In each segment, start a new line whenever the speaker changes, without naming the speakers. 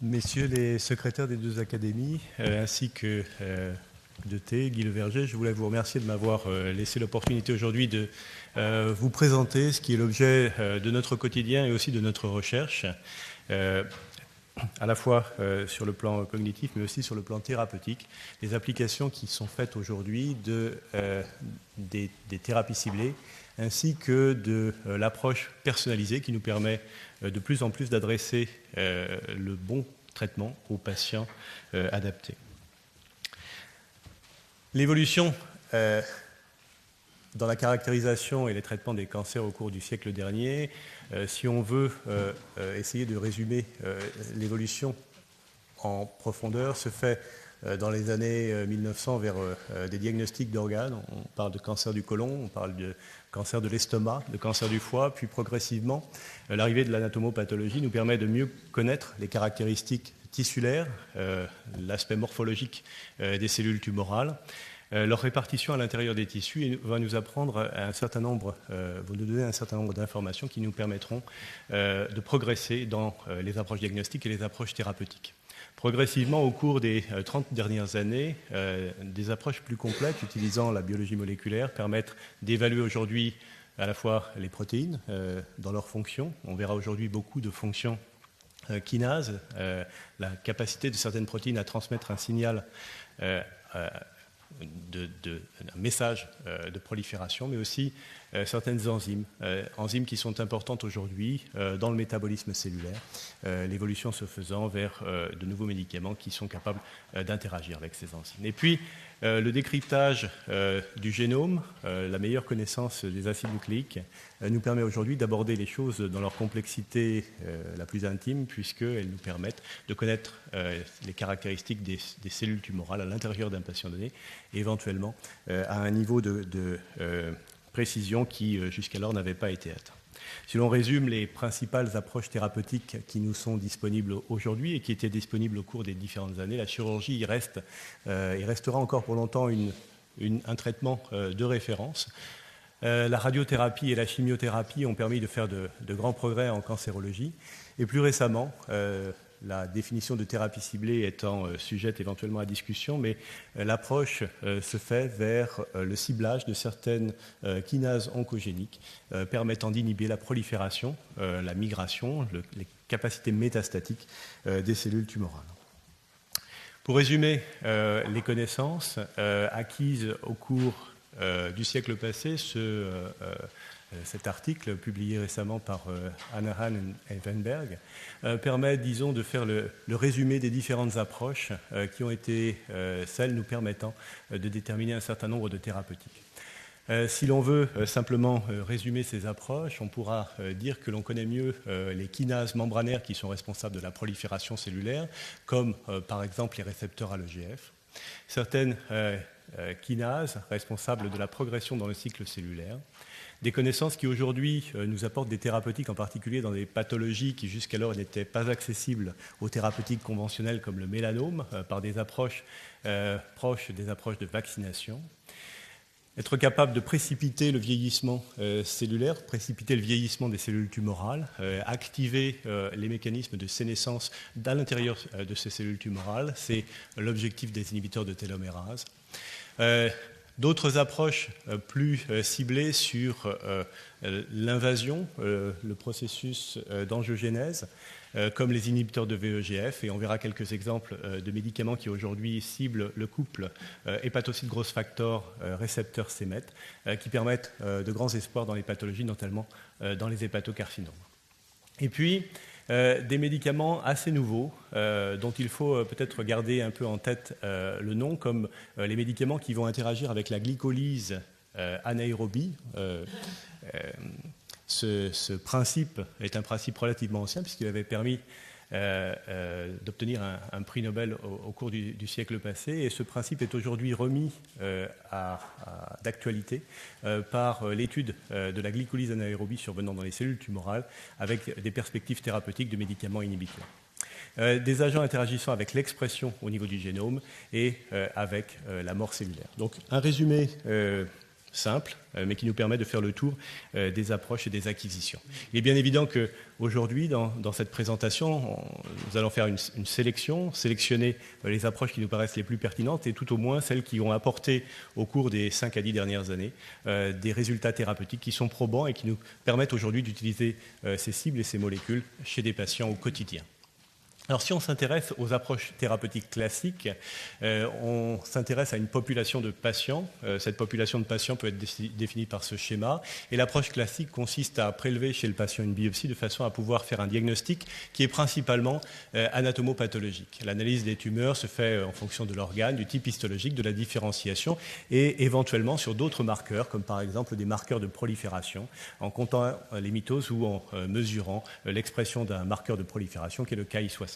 Messieurs les secrétaires des deux académies, ainsi que de T, Guy Leverger, je voulais vous remercier de m'avoir laissé l'opportunité aujourd'hui de vous présenter ce qui est l'objet de notre quotidien et aussi de notre recherche, à la fois sur le plan cognitif mais aussi sur le plan thérapeutique, les applications qui sont faites aujourd'hui des thérapies ciblées ainsi que de l'approche personnalisée qui nous permet de plus en plus d'adresser le bon traitement aux patients adaptés. L'évolution dans la caractérisation et les traitements des cancers au cours du siècle dernier, si on veut essayer de résumer l'évolution en profondeur, se fait dans les années 1900 vers des diagnostics d'organes. On parle de cancer du côlon, on parle de cancer de l'estomac, de cancer du foie, puis progressivement, l'arrivée de l'anatomopathologie nous permet de mieux connaître les caractéristiques tissulaires, l'aspect morphologique des cellules tumorales, leur répartition à l'intérieur des tissus et va nous apprendre va nous donner un certain nombre d'informations qui nous permettront de progresser dans les approches diagnostiques et les approches thérapeutiques. Progressivement, au cours des 30 dernières années, des approches plus complètes utilisant la biologie moléculaire permettent d'évaluer aujourd'hui à la fois les protéines dans leurs fonctions. On verra aujourd'hui beaucoup de fonctions kinases, la capacité de certaines protéines à transmettre un signal un message de prolifération, mais aussi certaines enzymes qui sont importantes aujourd'hui dans le métabolisme cellulaire, l'évolution se faisant vers de nouveaux médicaments qui sont capables d'interagir avec ces enzymes. Et puis, le décryptage du génome, la meilleure connaissance des acides nucléiques, nous permet aujourd'hui d'aborder les choses dans leur complexité la plus intime, puisqu'elles nous permettent de connaître les caractéristiques des cellules tumorales à l'intérieur d'un patient donné, et éventuellement à un niveau de précision qui jusqu'alors n'avait pas été atteint. Si l'on résume les principales approches thérapeutiques qui nous sont disponibles aujourd'hui et qui étaient disponibles au cours des différentes années, la chirurgie y reste et restera encore pour longtemps un traitement de référence. La radiothérapie et la chimiothérapie ont permis de faire de grands progrès en cancérologie. Et plus récemment, la définition de thérapie ciblée étant sujette éventuellement à discussion, mais l'approche se fait vers le ciblage de certaines kinases oncogéniques permettant d'inhiber la prolifération, la migration, les capacités métastatiques des cellules tumorales. Pour résumer les connaissances acquises au cours du siècle passé, cet article publié récemment par Hanahan et Weinberg permet, disons, de faire le résumé des différentes approches qui ont été celles nous permettant de déterminer un certain nombre de thérapeutiques. Si l'on veut simplement résumer ces approches, on pourra dire que l'on connaît mieux les kinases membranaires qui sont responsables de la prolifération cellulaire, comme par exemple les récepteurs à l'EGF. Certaines kinases responsables de la progression dans le cycle cellulaire. Des connaissances qui aujourd'hui nous apportent des thérapeutiques, en particulier dans des pathologies qui jusqu'alors n'étaient pas accessibles aux thérapeutiques conventionnelles comme le mélanome, par des approches proches des approches de vaccination. Être capable de précipiter le vieillissement cellulaire, précipiter le vieillissement des cellules tumorales, activer les mécanismes de sénescence à l'intérieur de ces cellules tumorales, c'est l'objectif des inhibiteurs de télomérase. D'autres approches plus ciblées sur l'invasion, le processus d'angiogénèse, comme les inhibiteurs de VEGF, et on verra quelques exemples de médicaments qui aujourd'hui ciblent le couple hépatocyte growth factor récepteur c-MET, qui permettent de grands espoirs dans les pathologies, notamment dans les hépatocarcinomes. Et puis, des médicaments assez nouveaux dont il faut peut-être garder un peu en tête le nom, comme les médicaments qui vont interagir avec la glycolyse anaérobie. Ce principe est un principe relativement ancien puisqu'il avait permis d'obtenir un prix Nobel au cours du siècle passé, et ce principe est aujourd'hui remis d'actualité par l'étude de la glycolyse anaérobie survenant dans les cellules tumorales avec des perspectives thérapeutiques de médicaments inhibiteurs. Des agents interagissant avec l'expression au niveau du génome et avec la mort cellulaire. Donc un résumé simple, mais qui nous permet de faire le tour des approches et des acquisitions. Il est bien évident qu'aujourd'hui, dans cette présentation, nous allons faire une sélectionner les approches qui nous paraissent les plus pertinentes et tout au moins celles qui ont apporté au cours des 5 à 10 dernières années des résultats thérapeutiques qui sont probants et qui nous permettent aujourd'hui d'utiliser ces cibles et ces molécules chez des patients au quotidien. Alors si on s'intéresse aux approches thérapeutiques classiques, on s'intéresse à une population de patients. Cette population de patients peut être définie par ce schéma. Et l'approche classique consiste à prélever chez le patient une biopsie de façon à pouvoir faire un diagnostic qui est principalement anatomopathologique. L'analyse des tumeurs se fait en fonction de l'organe, du type histologique, de la différenciation et éventuellement sur d'autres marqueurs, comme par exemple des marqueurs de prolifération, en comptant les mitoses ou en mesurant l'expression d'un marqueur de prolifération qui est le Ki-67.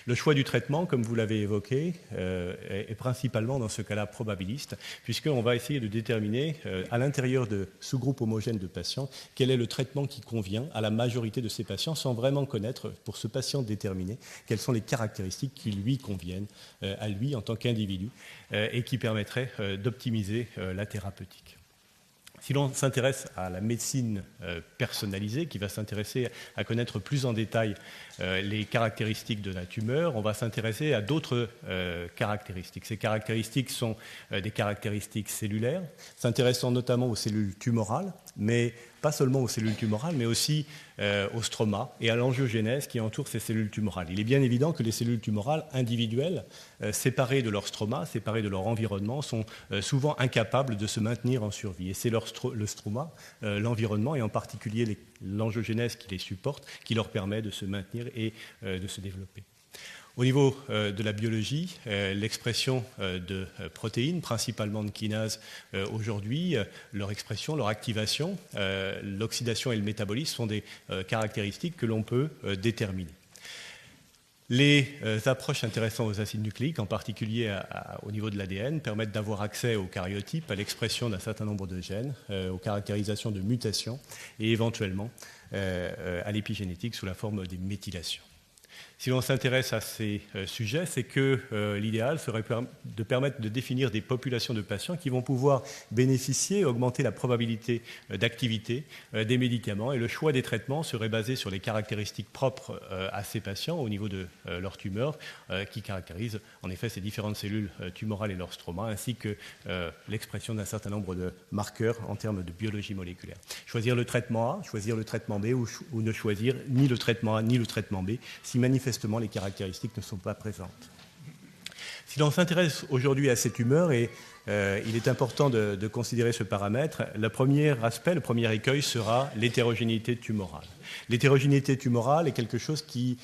Le choix du traitement, comme vous l'avez évoqué, est principalement dans ce cas-là probabiliste, puisqu'on va essayer de déterminer à l'intérieur de sous-groupes homogènes de patients quel est le traitement qui convient à la majorité de ces patients, sans vraiment connaître, pour ce patient déterminé, quelles sont les caractéristiques qui lui conviennent à lui en tant qu'individu et qui permettraient d'optimiser la thérapeutique. Si l'on s'intéresse à la médecine personnalisée, qui va s'intéresser à connaître plus en détail les caractéristiques de la tumeur, on va s'intéresser à d'autres caractéristiques. Ces caractéristiques sont des caractéristiques cellulaires, s'intéressant notamment aux cellules tumorales, mais pas seulement aux cellules tumorales, mais aussi au stroma et à l'angiogénèse qui entoure ces cellules tumorales. Il est bien évident que les cellules tumorales individuelles, séparées de leur stroma, séparées de leur environnement, sont souvent incapables de se maintenir en survie. Et c'est le stroma, l'environnement, et en particulier l'angiogénèse qui les supporte, qui leur permet de se maintenir et de se développer. Au niveau de la biologie, l'expression de protéines, principalement de kinases aujourd'hui, leur expression, leur activation, l'oxydation et le métabolisme sont des caractéristiques que l'on peut déterminer. Les approches intéressant aux acides nucléiques, en particulier au niveau de l'ADN, permettent d'avoir accès aux karyotypes, à l'expression d'un certain nombre de gènes, aux caractérisations de mutations et éventuellement à l'épigénétique sous la forme des méthylations. Si l'on s'intéresse à ces sujets, c'est que l'idéal serait de permettre de définir des populations de patients qui vont pouvoir bénéficier, augmenter la probabilité d'activité des médicaments. Et le choix des traitements serait basé sur les caractéristiques propres à ces patients au niveau de leur tumeur, qui caractérisent en effet ces différentes cellules tumorales et leur stroma, ainsi que l'expression d'un certain nombre de marqueurs en termes de biologie moléculaire. Choisir le traitement A, choisir le traitement B ou ne choisir ni le traitement A ni le traitement B, si manifestement les caractéristiques ne sont pas présentes. Si l'on s'intéresse aujourd'hui à ces tumeurs, et il est important de considérer ce paramètre, le premier aspect, le premier écueil sera l'hétérogénéité tumorale. L'hétérogénéité tumorale est quelque chose qui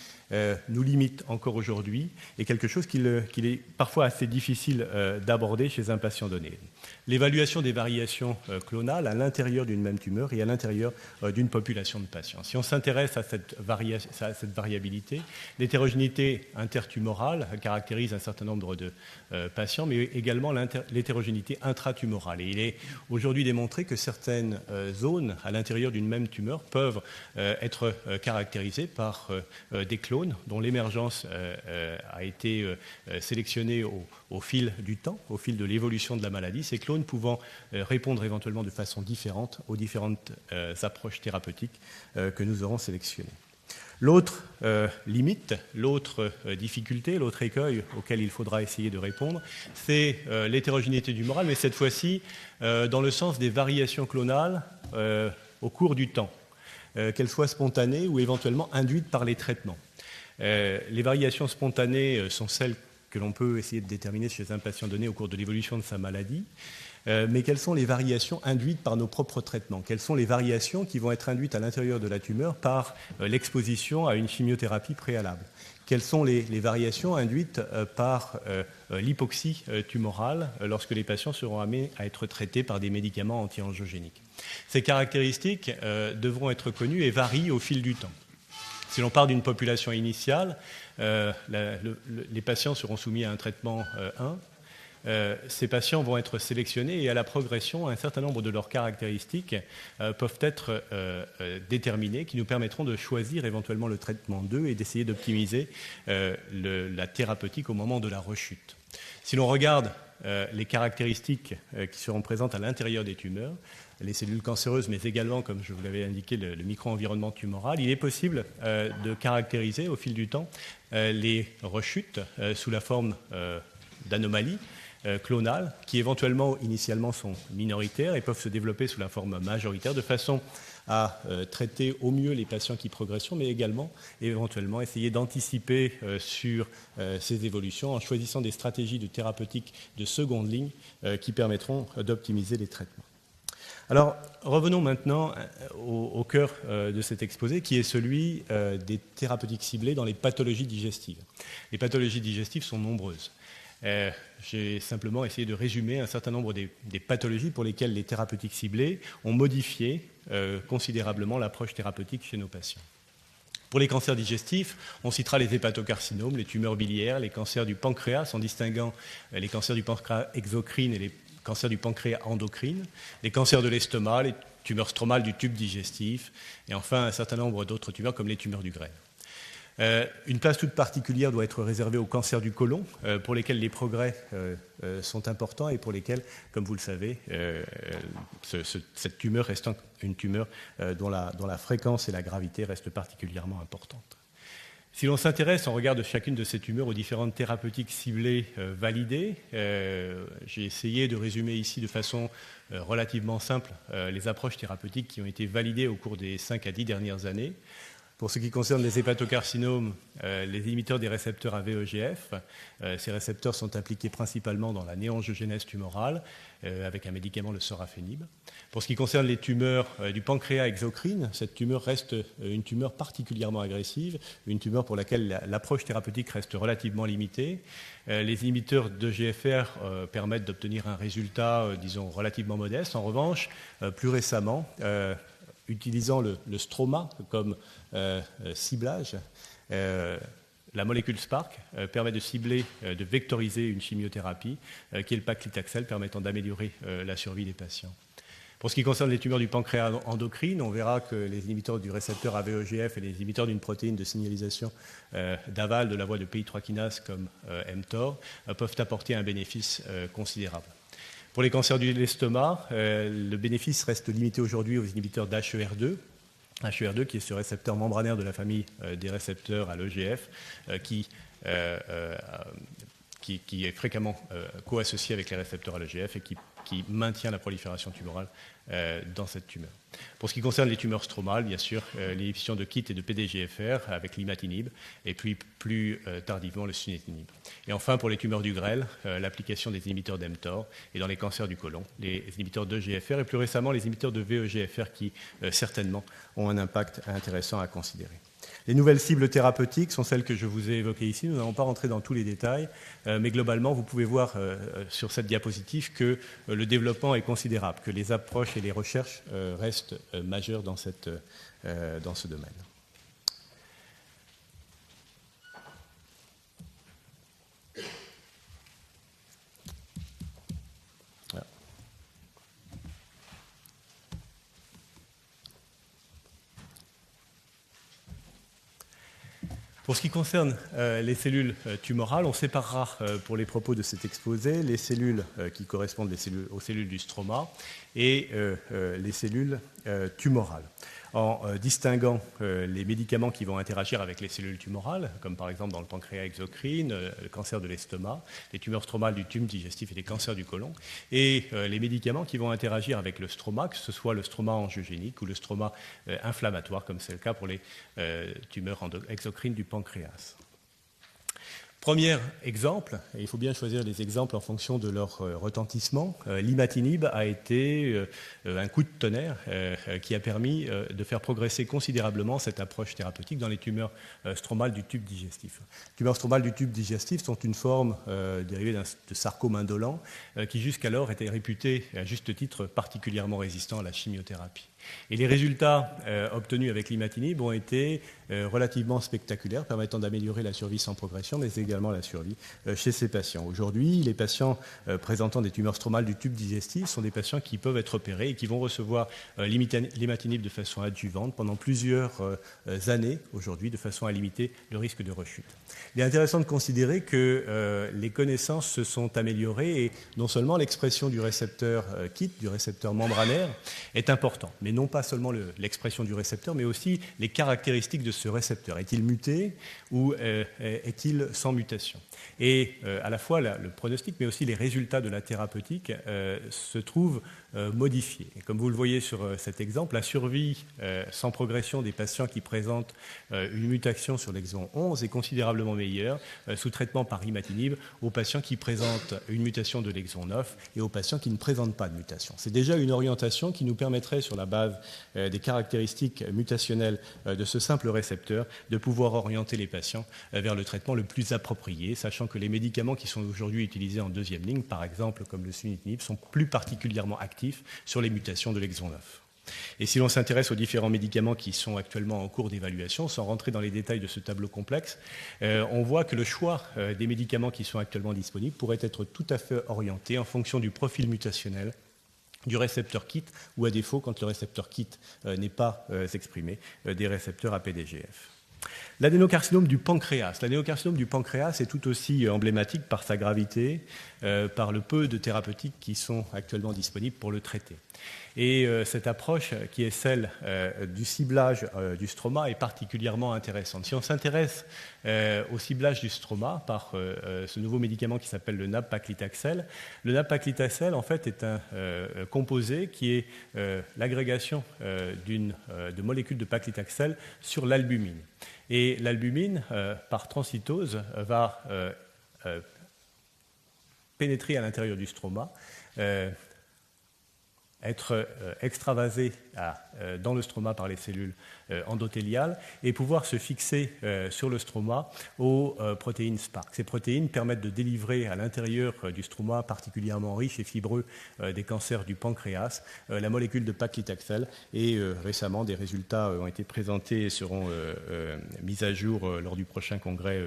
nous limite encore aujourd'hui et quelque chose qu'il est parfois assez difficile d'aborder chez un patient donné. L'évaluation des variations clonales à l'intérieur d'une même tumeur et à l'intérieur d'une population de patients. Si on s'intéresse à cette variabilité, l'hétérogénéité intertumorale caractérise un certain nombre de patients, mais également l'hétérogénéité intratumorale. Et il est aujourd'hui démontré que certaines zones à l'intérieur d'une même tumeur peuvent être caractérisées par des clones dont l'émergence a été sélectionnée au fil du temps, au fil de l'évolution de la maladie, ces clones pouvant répondre éventuellement de façon différente aux différentes approches thérapeutiques que nous aurons sélectionnées. L'autre limite, l'autre difficulté, l'autre écueil auquel il faudra essayer de répondre, c'est l'hétérogénéité tumorale, mais cette fois-ci dans le sens des variations clonales au cours du temps, qu'elles soient spontanées ou éventuellement induites par les traitements. Les variations spontanées sont celles que l'on peut essayer de déterminer chez un patient donné au cours de l'évolution de sa maladie. Mais quelles sont les variations induites par nos propres traitements? Quelles sont les variations qui vont être induites à l'intérieur de la tumeur par l'exposition à une chimiothérapie préalable? Quelles sont les variations induites par l'hypoxie tumorale lorsque les patients seront amenés à être traités par des médicaments anti-angiogéniques? Ces caractéristiques devront être connues et varient au fil du temps. Si l'on part d'une population initiale, les patients seront soumis à un traitement 1. Ces patients vont être sélectionnés et à la progression, un certain nombre de leurs caractéristiques peuvent être déterminées qui nous permettront de choisir éventuellement le traitement 2 et d'essayer d'optimiser la thérapeutique au moment de la rechute. Si l'on regarde les caractéristiques qui seront présentes à l'intérieur des tumeurs, les cellules cancéreuses, mais également, comme je vous l'avais indiqué, le micro-environnement tumoral, il est possible de caractériser au fil du temps les rechutes sous la forme d'anomalies clonales qui éventuellement, initialement, sont minoritaires et peuvent se développer sous la forme majoritaire de façon à traiter au mieux les patients qui progressent, mais également éventuellement essayer d'anticiper sur ces évolutions en choisissant des stratégies de thérapeutique de seconde ligne qui permettront d'optimiser les traitements. Alors, revenons maintenant au cœur de cet exposé, qui est celui des thérapeutiques ciblées dans les pathologies digestives. Les pathologies digestives sont nombreuses. J'ai simplement essayé de résumer un certain nombre des pathologies pour lesquelles les thérapeutiques ciblées ont modifié considérablement l'approche thérapeutique chez nos patients. Pour les cancers digestifs, on citera les hépatocarcinomes, les tumeurs biliaires, les cancers du pancréas, en distinguant les cancers du pancréas exocrine et les cancers du pancréas endocrine, les cancers de l'estomac, les tumeurs stromales du tube digestif, et enfin un certain nombre d'autres tumeurs comme les tumeurs du grêle. Une place toute particulière doit être réservée aux cancers du côlon, pour lesquels les progrès sont importants et pour lesquels, comme vous le savez, cette tumeur reste une tumeur dont la fréquence et la gravité restent particulièrement importantes. Si l'on s'intéresse en regard de chacune de ces tumeurs aux différentes thérapeutiques ciblées validées, j'ai essayé de résumer ici de façon relativement simple les approches thérapeutiques qui ont été validées au cours des 5 à 10 dernières années. Pour ce qui concerne les hépatocarcinomes, les inhibiteurs des récepteurs AVEGF, ces récepteurs sont impliqués principalement dans la néangiogénèse tumorale avec un médicament, le sorafenib. Pour ce qui concerne les tumeurs du pancréas exocrine, cette tumeur reste une tumeur particulièrement agressive, une tumeur pour laquelle l'approche thérapeutique reste relativement limitée. Les inhibiteurs de GFR permettent d'obtenir un résultat, disons, relativement modeste. En revanche, plus récemment, utilisant le stroma comme ciblage, la molécule SPARC permet de cibler, de vectoriser une chimiothérapie qui est le paclitaxel, permettant d'améliorer la survie des patients. Pour ce qui concerne les tumeurs du pancréas endocrine, on verra que les inhibiteurs du récepteur AVEGF et les inhibiteurs d'une protéine de signalisation d'aval de la voie de PI3 kinase comme mTOR peuvent apporter un bénéfice considérable. Pour les cancers de l'estomac, le bénéfice reste limité aujourd'hui aux inhibiteurs d'HER2. HER2 qui est ce récepteur membranaire de la famille des récepteurs à l'EGF qui est fréquemment co-associé avec les récepteurs à l'EGF et qui maintient la prolifération tumorale dans cette tumeur. Pour ce qui concerne les tumeurs stromales, bien sûr, l'inhibition de KIT et de PDGFR avec l'imatinib, et puis plus tardivement le sunitinib. Et enfin, pour les tumeurs du grêle, l'application des inhibiteurs d'mTOR, et dans les cancers du côlon, les inhibiteurs de GFR, et plus récemment les inhibiteurs de VEGFR qui, certainement, ont un impact intéressant à considérer. Les nouvelles cibles thérapeutiques sont celles que je vous ai évoquées ici. Nous n'allons pas rentrer dans tous les détails, mais globalement, vous pouvez voir sur cette diapositive que le développement est considérable, que les approches et les recherches restent majeures dans ce domaine. Pour ce qui concerne les cellules tumorales, on séparera pour les propos de cet exposé les cellules qui correspondent aux cellules du stroma et les cellules tumorales, en distinguant les médicaments qui vont interagir avec les cellules tumorales, comme par exemple dans le pancréas exocrine, le cancer de l'estomac, les tumeurs stromales du tube digestif et les cancers du côlon, et les médicaments qui vont interagir avec le stroma, que ce soit le stroma angiogénique ou le stroma inflammatoire, comme c'est le cas pour les tumeurs exocrines du pancréas. Premier exemple, et il faut bien choisir les exemples en fonction de leur retentissement, l'imatinib a été un coup de tonnerre qui a permis de faire progresser considérablement cette approche thérapeutique dans les tumeurs stromales du tube digestif. Les tumeurs stromales du tube digestif sont une forme dérivée de sarcome indolent qui jusqu'alors était réputé à juste titre particulièrement résistant à la chimiothérapie. Et les résultats obtenus avec l'imatinib ont été relativement spectaculaires, permettant d'améliorer la survie sans progression, mais également la survie chez ces patients. Aujourd'hui, les patients présentant des tumeurs stromales du tube digestif sont des patients qui peuvent être opérés et qui vont recevoir l'imatinib de façon adjuvante pendant plusieurs années aujourd'hui, de façon à limiter le risque de rechute. Il est intéressant de considérer que les connaissances se sont améliorées et non seulement l'expression du récepteur KIT, du récepteur membranaire, est importante, mais non pas seulement l'expression du récepteur, mais aussi les caractéristiques de ce récepteur. Est-il muté ou est-il sans mutation? Et à la fois le pronostic, mais aussi les résultats de la thérapeutique se trouvent modifiés. Et comme vous le voyez sur cet exemple, la survie sans progression des patients qui présentent une mutation sur l'exon 11 est considérablement meilleure sous traitement par imatinib aux patients qui présentent une mutation de l'exon 9 et aux patients qui ne présentent pas de mutation. C'est déjà une orientation qui nous permettrait, sur la base des caractéristiques mutationnelles de ce simple récepteur, de pouvoir orienter les patients vers le traitement le plus approprié, sachant que les médicaments qui sont aujourd'hui utilisés en deuxième ligne, par exemple comme le sunitinib, sont plus particulièrement actifs sur les mutations de l'exon 9. Et si l'on s'intéresse aux différents médicaments qui sont actuellement en cours d'évaluation, sans rentrer dans les détails de ce tableau complexe, on voit que le choix des médicaments qui sont actuellement disponibles pourrait être tout à fait orienté en fonction du profil mutationnel du récepteur KIT ou à défaut, quand le récepteur KIT n'est pas exprimé, des récepteurs APDGF. L'adénocarcinome du pancréas. L'adénocarcinome du pancréas est tout aussi emblématique par sa gravité, par le peu de thérapeutiques qui sont actuellement disponibles pour le traiter. Et cette approche, qui est celle du ciblage du stroma, est particulièrement intéressante. Si on s'intéresse au ciblage du stroma par ce nouveau médicament qui s'appelle le nab-paclitaxel, le nab-paclitaxel, en fait, est un composé qui est l'agrégation de molécules de paclitaxel sur l'albumine. Et l'albumine, par transcytose, va pénétrer à l'intérieur du stroma, être extravasé dans le stroma par les cellules endothéliales et pouvoir se fixer sur le stroma aux protéines SPARC. Ces protéines permettent de délivrer à l'intérieur du stroma, particulièrement riche et fibreux des cancers du pancréas, la molécule de paclitaxel. Et récemment, des résultats ont été présentés et seront mis à jour lors du prochain congrès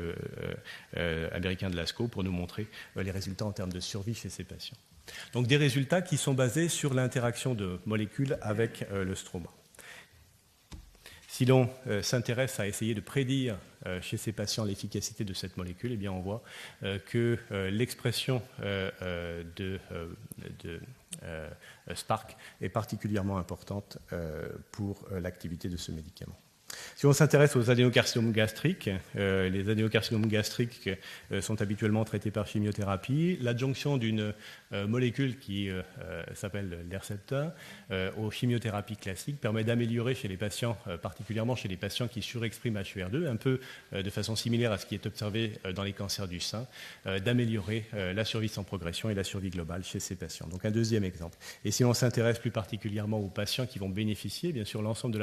américain de l'ASCO pour nous montrer les résultats en termes de survie chez ces patients. Donc des résultats qui sont basés sur l'interaction de molécules avec le stroma. Si l'on s'intéresse à essayer de prédire chez ces patients l'efficacité de cette molécule, eh bien on voit que l'expression de SPARC est particulièrement importante pour l'activité de ce médicament. Si on s'intéresse aux adénocarcinomes gastriques, les adénocarcinomes gastriques sont habituellement traités par chimiothérapie. L'adjonction d'une molécule qui s'appelle l'Herceptin aux chimiothérapies classiques permet d'améliorer chez les patients, particulièrement chez les patients qui surexpriment HER2, un peu de façon similaire à ce qui est observé dans les cancers du sein, d'améliorer la survie sans progression et la survie globale chez ces patients. Donc un deuxième exemple. Et si on s'intéresse plus particulièrement aux patients qui vont bénéficier, bien sûr l'ensemble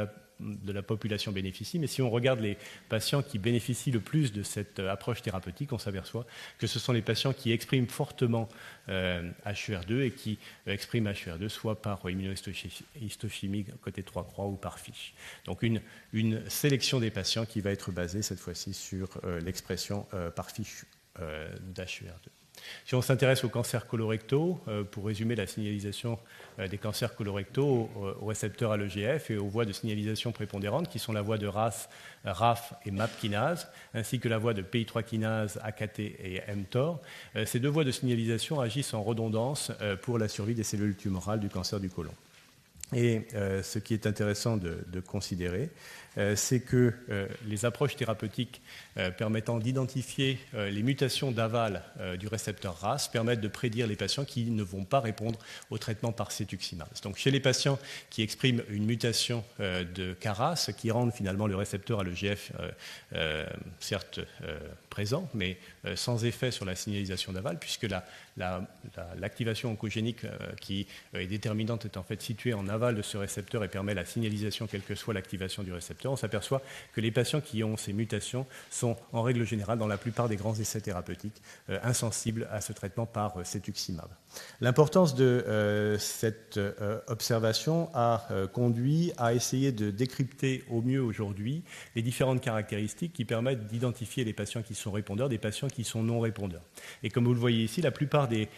de la population bénéficie, mais si on regarde les patients qui bénéficient le plus de cette approche thérapeutique, on s'aperçoit que ce sont les patients qui expriment fortement HER2 et qui expriment HER2 soit par immunohistochimie côté 3 ou par fiche. Donc une sélection des patients qui va être basée cette fois-ci sur l'expression par fiche d'HER2. Si on s'intéresse aux cancers colorectaux, pour résumer la signalisation des cancers colorectaux aux récepteurs à l'EGF et aux voies de signalisation prépondérantes qui sont la voie de RAS, RAF et MAP kinase, ainsi que la voie de PI3 kinase, AKT et mTOR, ces deux voies de signalisation agissent en redondance pour la survie des cellules tumorales du cancer du côlon. Et ce qui est intéressant de considérer, c'est que les approches thérapeutiques permettant d'identifier les mutations d'aval du récepteur RAS permettent de prédire les patients qui ne vont pas répondre au traitement par cétuximab. Donc chez les patients qui expriment une mutation de KRAS, qui rendent finalement le récepteur à l'EGF certes présent, mais sans effet sur la signalisation d'aval, puisque l'activation oncogénique qui est déterminante est en fait située en aval aval de ce récepteur et permet la signalisation quelle que soit l'activation du récepteur, on s'aperçoit que les patients qui ont ces mutations sont en règle générale, dans la plupart des grands essais thérapeutiques, insensibles à ce traitement par cetuximab. L'importance de cette observation a conduit à essayer de décrypter au mieux aujourd'hui les différentes caractéristiques qui permettent d'identifier les patients qui sont répondeurs des patients qui sont non répondeurs. Et comme vous le voyez ici, la plupart des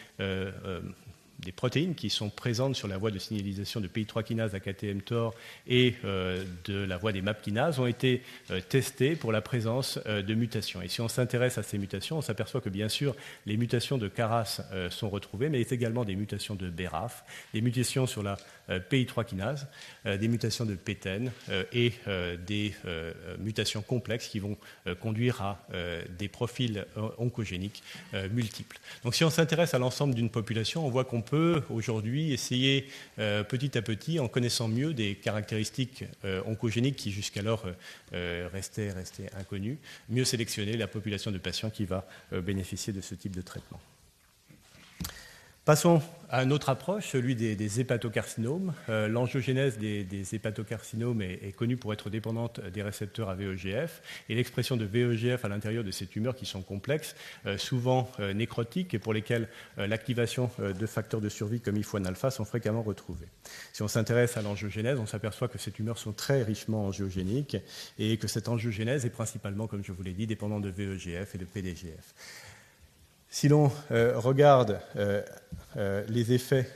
protéines qui sont présentes sur la voie de signalisation de PI3 kinase à KT-mTOR et de la voie des MAP kinases ont été testées pour la présence de mutations. Et si on s'intéresse à ces mutations, on s'aperçoit que bien sûr les mutations de Caras sont retrouvées, mais également des mutations de BRAF, des mutations sur la PI3 kinase, des mutations de PTEN et des mutations complexes qui vont conduire à des profils oncogéniques multiples. Donc si on s'intéresse à l'ensemble d'une population, on voit qu'on peut aujourd'hui essayer petit à petit, en connaissant mieux des caractéristiques oncogéniques qui jusqu'alors restaient inconnues, mieux sélectionner la population de patients qui va bénéficier de ce type de traitement. Passons à une autre approche, celui des hépatocarcinomes. L'angiogénèse des hépatocarcinomes est connue pour être dépendante des récepteurs à VEGF et l'expression de VEGF à l'intérieur de ces tumeurs qui sont complexes, souvent nécrotiques et pour lesquelles l'activation de facteurs de survie comme IF1-alpha sont fréquemment retrouvés. Si on s'intéresse à l'angiogénèse, on s'aperçoit que ces tumeurs sont très richement angiogéniques et que cette angiogénèse est principalement, comme je vous l'ai dit, dépendante de VEGF et de PDGF. Si l'on regarde les effets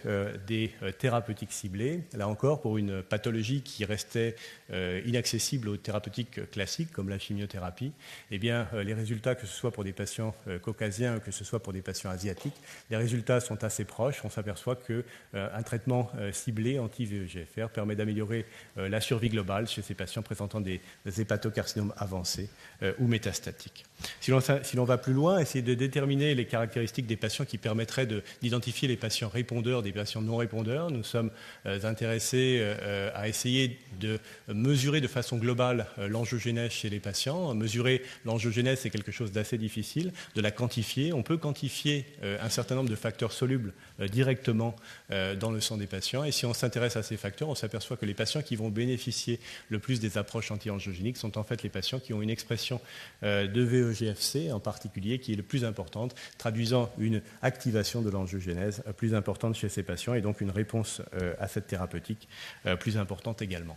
des thérapeutiques ciblées, là encore, pour une pathologie qui restait inaccessible aux thérapeutiques classiques, comme la chimiothérapie, eh bien, les résultats, que ce soit pour des patients caucasiens ou que ce soit pour des patients asiatiques, les résultats sont assez proches. On s'aperçoit qu'un traitement ciblé anti-VEGFR permet d'améliorer la survie globale chez ces patients présentant des hépatocarcinomes avancés ou métastatiques. Si l'on va plus loin, essayer de déterminer les caractéristiques des patients qui permettraient d'identifier les patients répondeurs des patients non répondeurs. Nous sommes intéressés à essayer de mesurer de façon globale l'angiogénèse chez les patients. Mesurer l'angiogénèse, c'est quelque chose d'assez difficile, de la quantifier. On peut quantifier un certain nombre de facteurs solubles directement dans le sang des patients. Et si on s'intéresse à ces facteurs, on s'aperçoit que les patients qui vont bénéficier le plus des approches anti-angiogéniques sont en fait les patients qui ont une expression de VEGF-C en particulier, qui est le plus importante, traduisant une activation de l'angiogénèse plus importante chez ces patients et donc une réponse à cette thérapeutique plus importante également.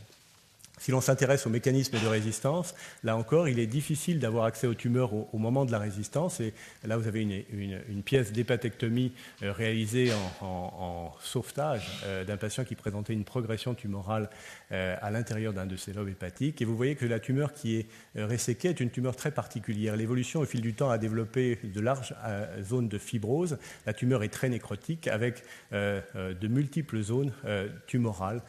Si l'on s'intéresse aux mécanismes de résistance, là encore, il est difficile d'avoir accès aux tumeurs au moment de la résistance. Et là, vous avez une pièce d'hépatectomie réalisée en sauvetage d'un patient qui présentait une progression tumorale à l'intérieur d'un de ses lobes hépatiques. Et vous voyez que la tumeur qui est resséquée est une tumeur très particulière. L'évolution, au fil du temps, a développé de larges zones de fibrose. La tumeur est très nécrotique avec de multiples zones tumorales,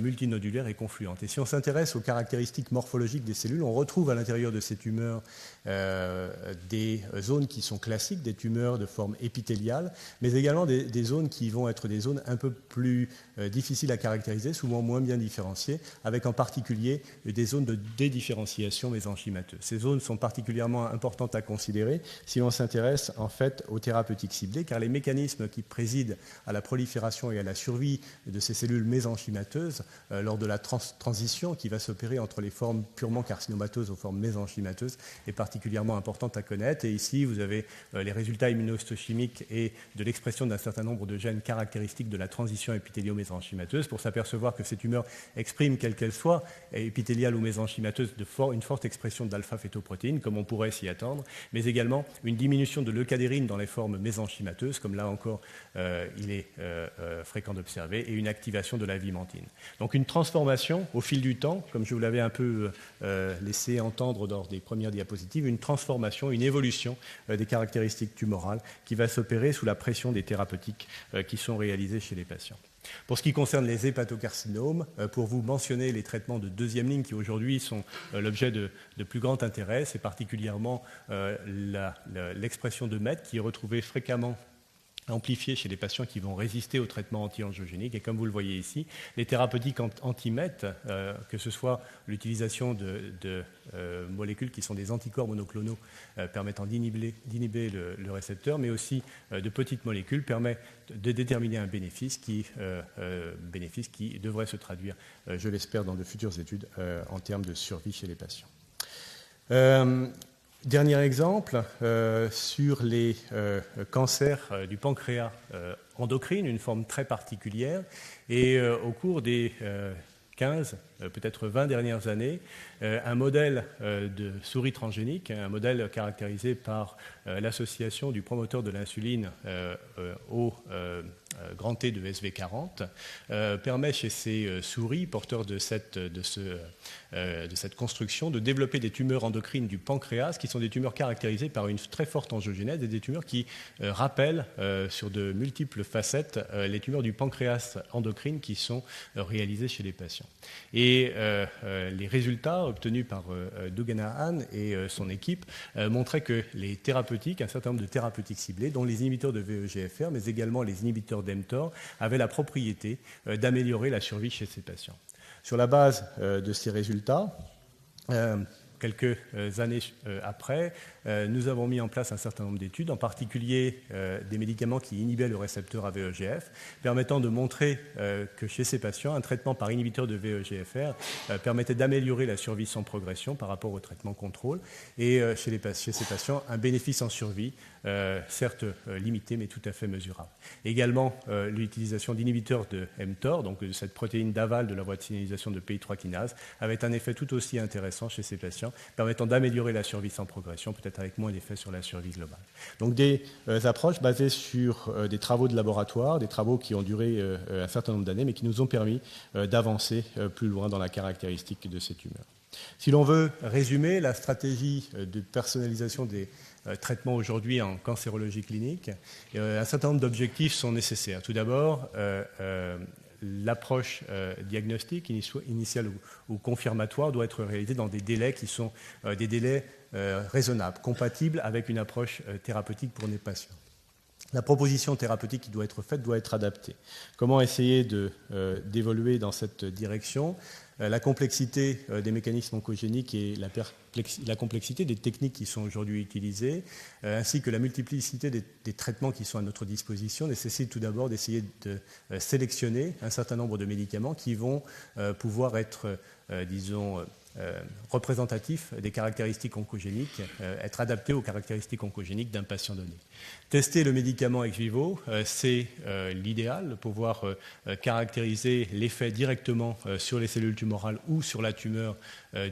multinodulaires et confluentes. Et si on s'intéresse aux caractéristiques morphologiques des cellules, on retrouve à l'intérieur de ces tumeurs des zones qui sont classiques, des tumeurs de forme épithéliale, mais également des zones qui vont être des zones un peu plus difficiles à caractériser, souvent moins bien différenciées, avec en particulier des zones de dédifférenciation mésenchymateuse. Ces zones sont particulièrement importantes à considérer si on s'intéresse en fait aux thérapeutiques ciblées, car les mécanismes qui président à la prolifération et à la survie de ces cellules mésenchymateuses lors de la transition qui va s'opérer entre les formes purement carcinomateuses aux formes mésenchymateuses est particulièrement importante à connaître. Et ici, vous avez les résultats immunohistochimiques et de l'expression d'un certain nombre de gènes caractéristiques de la transition épithélio-mésenchymateuse pour s'apercevoir que ces tumeurs expriment, quelles qu'elles soient, épithéliales ou mésenchymateuses, une forte expression d'alpha-fétoprotéine, comme on pourrait s'y attendre, mais également une diminution de leucadérine dans les formes mésenchymateuses, comme là encore il est fréquent d'observer, et une activation de la vimentine. Donc une transformation au fil du temps, comme je vous l'avais un peu laissé entendre lors des premières diapositives, une transformation, une évolution des caractéristiques tumorales qui va s'opérer sous la pression des thérapeutiques qui sont réalisées chez les patients. Pour ce qui concerne les hépatocarcinomes, pour vous mentionner les traitements de deuxième ligne qui aujourd'hui sont l'objet de plus grand intérêt, c'est particulièrement l'expression de MET qui est retrouvée fréquemment amplifié chez les patients qui vont résister au traitement anti-angiogénique. Et comme vous le voyez ici, les thérapeutiques anti-MET, que ce soit l'utilisation de molécules qui sont des anticorps monoclonaux permettant d'inhiber le récepteur, mais aussi de petites molécules, permettent de déterminer un bénéfice qui devrait se traduire, je l'espère, dans de futures études en termes de survie chez les patients. Dernier exemple, sur les cancers du pancréas endocrine, une forme très particulière. Et au cours des 15, peut-être 20 dernières années, un modèle de souris transgénique, un modèle caractérisé par l'association du promoteur de l'insuline au grand T de SV40, permet chez ces souris porteurs de cette construction de développer des tumeurs endocrines du pancréas, qui sont des tumeurs caractérisées par une très forte angiogénèse et des tumeurs qui rappellent sur de multiples facettes les tumeurs du pancréas endocrine qui sont réalisées chez les patients. Et les résultats obtenus par Doug Hanahan et son équipe montraient que les thérapeutiques, un certain nombre de thérapeutiques ciblées, dont les inhibiteurs de VEGFR, mais également les inhibiteurs d'mTOR, avaient la propriété d'améliorer la survie chez ces patients. Sur la base de ces résultats, quelques années après, nous avons mis en place un certain nombre d'études, en particulier des médicaments qui inhibaient le récepteur AVEGF, permettant de montrer que chez ces patients, un traitement par inhibiteur de VEGFR permettait d'améliorer la survie sans progression par rapport au traitement contrôle, et chez ces patients, un bénéfice en survie, certes limité, mais tout à fait mesurable. Également, l'utilisation d'inhibiteurs de mTOR, donc de cette protéine d'aval de la voie de signalisation de PI3 kinase, avait un effet tout aussi intéressant chez ces patients, permettant d'améliorer la survie sans progression, peut-être avec moins d'effets sur la survie globale. Donc des approches basées sur des travaux de laboratoire, des travaux qui ont duré un certain nombre d'années, mais qui nous ont permis d'avancer plus loin dans la caractéristique de ces tumeurs. Si l'on veut résumer la stratégie de personnalisation des traitements aujourd'hui en cancérologie clinique, un certain nombre d'objectifs sont nécessaires. Tout d'abord, l'approche diagnostique, initiale ou confirmatoire, doit être réalisée dans des délais qui sont des délais raisonnables, compatibles avec une approche thérapeutique pour les patients. La proposition thérapeutique qui doit être faite doit être adaptée. Comment essayer d'évoluer dans cette direction ? La complexité des mécanismes oncogéniques et la complexité des techniques qui sont aujourd'hui utilisées, ainsi que la multiplicité des traitements qui sont à notre disposition, nécessitent tout d'abord d'essayer de sélectionner un certain nombre de médicaments qui vont pouvoir être, disons, représentatifs des caractéristiques oncogéniques, être adaptés aux caractéristiques oncogéniques d'un patient donné. Tester le médicament ex vivo, c'est l'idéal, pouvoir caractériser l'effet directement sur les cellules tumorales ou sur la tumeur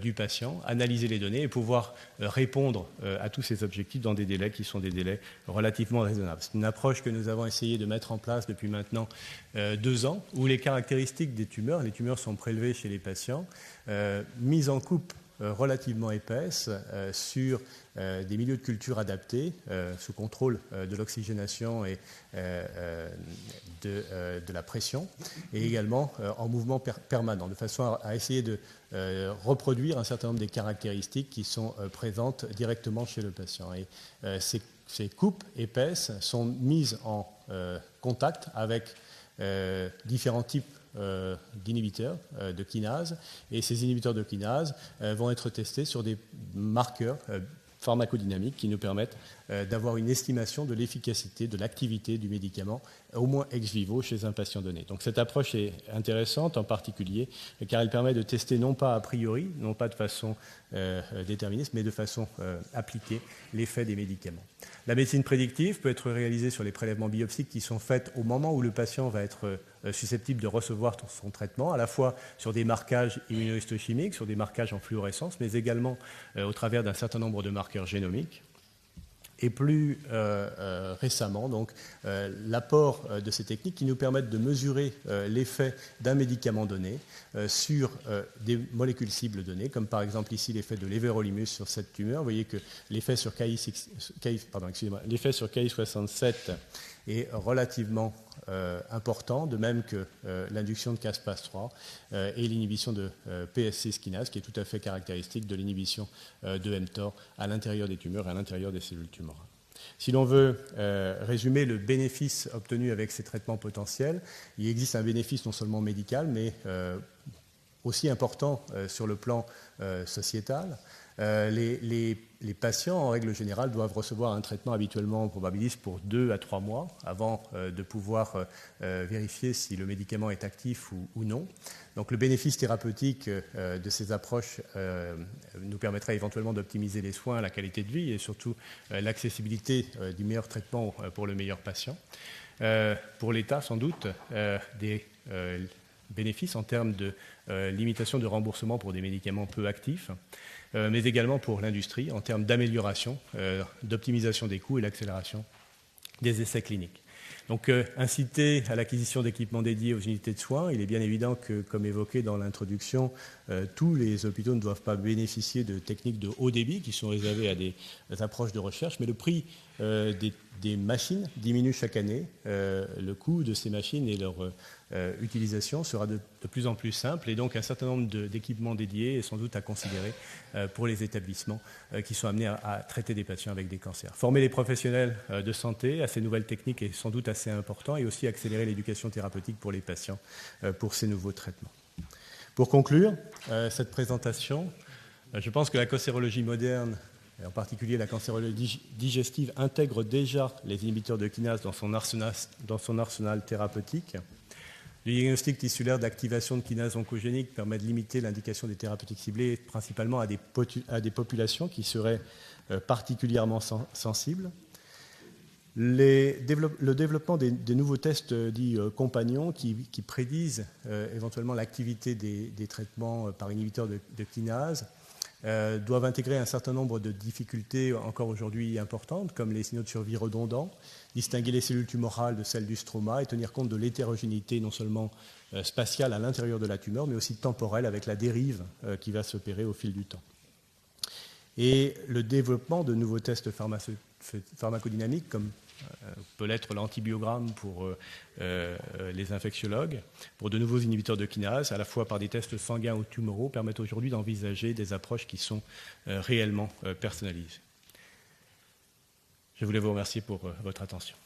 du patient, analyser les données et pouvoir répondre à tous ces objectifs dans des délais qui sont des délais relativement raisonnables. C'est une approche que nous avons essayé de mettre en place depuis maintenant 2 ans, où les caractéristiques des tumeurs, les tumeurs sont prélevées chez les patients, mises en coupe relativement épaisse sur des milieux de culture adaptés, sous contrôle de l'oxygénation et de la pression, et également en mouvement permanent, de façon à essayer de reproduire un certain nombre des caractéristiques qui sont présentes directement chez le patient. Et ces coupes épaisses sont mises en contact avec différents types d'inhibiteurs de kinase, et ces inhibiteurs de kinase vont être testés sur des marqueurs pharmacodynamiques qui nous permettent d'avoir une estimation de l'efficacité, de l'activité du médicament, au moins ex vivo chez un patient donné. Donc cette approche est intéressante en particulier car elle permet de tester non pas a priori, non pas de façon déterministe, mais de façon appliquée l'effet des médicaments. La médecine prédictive peut être réalisée sur les prélèvements biopsiques qui sont faits au moment où le patient va être susceptible de recevoir son traitement, à la fois sur des marquages immunohistochimiques, sur des marquages en fluorescence, mais également au travers d'un certain nombre de marqueurs génomiques. Et plus récemment, donc, l'apport de ces techniques qui nous permettent de mesurer l'effet d'un médicament donné sur des molécules cibles données, comme par exemple ici l'effet de l'Everolimus sur cette tumeur. Vous voyez que l'effet sur Ki67 est relativement important, de même que l'induction de caspase-3 et l'inhibition de PSC kinase, qui est tout à fait caractéristique de l'inhibition de mTOR à l'intérieur des tumeurs et à l'intérieur des cellules tumorales. Si l'on veut résumer le bénéfice obtenu avec ces traitements potentiels, il existe un bénéfice non seulement médical, mais aussi important sur le plan sociétal. Les patients, en règle générale, doivent recevoir un traitement habituellement, on probabilise, pour 2 à 3 mois avant de pouvoir vérifier si le médicament est actif ou non. Donc le bénéfice thérapeutique de ces approches nous permettra éventuellement d'optimiser les soins, la qualité de vie et surtout l'accessibilité du meilleur traitement pour le meilleur patient. Pour l'État, sans doute, des bénéfices en termes de limitation de remboursement pour des médicaments peu actifs, mais également pour l'industrie en termes d'amélioration, d'optimisation des coûts et l'accélération des essais cliniques. Donc, inciter à l'acquisition d'équipements dédiés aux unités de soins, il est bien évident que, comme évoqué dans l'introduction, tous les hôpitaux ne doivent pas bénéficier de techniques de haut débit qui sont réservées à des approches de recherche, mais le prix des machines diminue chaque année. Le coût de ces machines et leur utilisation sera de plus en plus simple et donc un certain nombre d'équipements dédiés est sans doute à considérer pour les établissements qui sont amenés à traiter des patients avec des cancers. Former les professionnels de santé à ces nouvelles techniques est sans doute assez important et aussi accélérer l'éducation thérapeutique pour les patients pour ces nouveaux traitements. Pour conclure cette présentation, je pense que la cancérologie moderne, et en particulier la cancérologie digestive, intègre déjà les inhibiteurs de kinase dans son arsenal thérapeutique. Le diagnostic tissulaire d'activation de kinase oncogénique permet de limiter l'indication des thérapeutiques ciblées principalement à des populations qui seraient particulièrement sensibles. Le développement des nouveaux tests dits compagnons qui prédisent éventuellement l'activité des traitements par inhibiteurs de kinase doivent intégrer un certain nombre de difficultés encore aujourd'hui importantes, comme les signaux de survie redondants, distinguer les cellules tumorales de celles du stroma et tenir compte de l'hétérogénéité non seulement spatiale à l'intérieur de la tumeur, mais aussi temporelle avec la dérive qui va s'opérer au fil du temps. Et le développement de nouveaux tests pharmacodynamiques, comme peut l'être l'antibiogramme pour les infectiologues, pour de nouveaux inhibiteurs de kinase, à la fois par des tests sanguins ou tumoraux, permettent aujourd'hui d'envisager des approches qui sont réellement personnalisées. Je voulais vous remercier pour votre attention.